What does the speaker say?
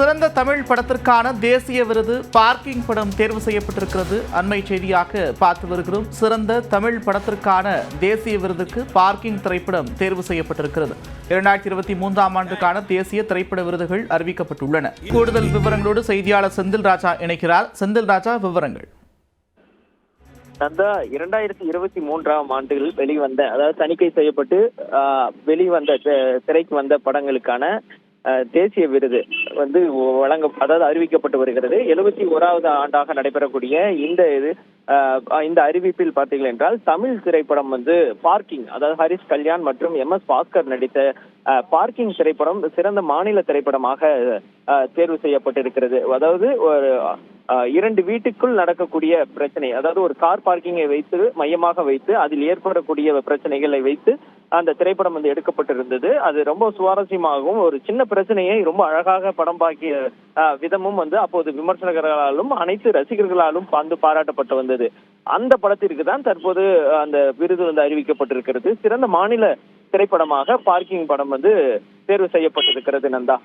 சிறந்த தமிழ் படத்திற்கான தேசிய விருது பார்க்கிங் படம் தேர்வு செய்யப்பட்டிருக்கிறது. அண்மை செய்தியாக பார்த்து வருகிறோம். சிறந்த தமிழ் படத்திற்கான தேசிய விருதுக்கு பார்க்கிங் திரைப்படம் தேர்வு செய்யப்பட்டிருக்கிறது. 2023ஆம் ஆண்டுக்கான தேசிய திரைப்பட விருதுகள் அறிவிக்கப்பட்டுள்ளன. கூடுதல் விவரங்களோடு செய்தியாளர் செந்தில் ராஜா இணைக்கிறார். செந்தில் ராஜா, விவரங்கள். நந்தா, 2023ஆம் ஆண்டில் வெளிவந்த, அதாவது தணிக்கை செய்யப்பட்டு வெளிவந்த திரைக்கு வந்த படங்களுக்கான தேசிய விருது அதாவது அறிவிக்கப்பட்டு வருகிறது. 71வது ஆண்டாக நடைபெறக்கூடிய இந்த அறிவிப்பில் பார்த்தீர்கள் என்றால், தமிழ் திரைப்படம் பார்க்கிங், அதாவது ஹரிஷ் கல்யாண் மற்றும் MS பாஸ்கர் நடித்த பார்க்கிங் திரைப்படம் சிறந்த மாநில திரைப்படமாக தேர்வு செய்யப்பட்டிருக்கிறது. அதாவது ஒரு 2 வீட்டுக்குள் நடக்கக்கூடிய பிரச்சனை, அதாவது ஒரு கார் பார்க்கிங்கை மையமாக வைத்து அதில் ஏற்படக்கூடிய பிரச்சனைகளை வைத்து அந்த திரைப்படம் எடுக்கப்பட்டிருந்தது. அது ரொம்ப சுவாரஸ்யமாகவும், ஒரு சின்ன பிரச்சனையை ரொம்ப அழகாக படம் பாக்கிய விதமும் அப்போது விமர்சகர்களாலும் அனைத்து ரசிகர்களாலும் பாராட்டப்பட்டு வந்தது. அந்த படத்திற்கு தான் தற்போது அந்த விருது அறிவிக்கப்பட்டிருக்கிறது. சிறந்த மாநில திரைப்படமாக பார்க்கிங் படம் தேர்வு செய்யப்பட்டிருக்கிறது. நந்தா.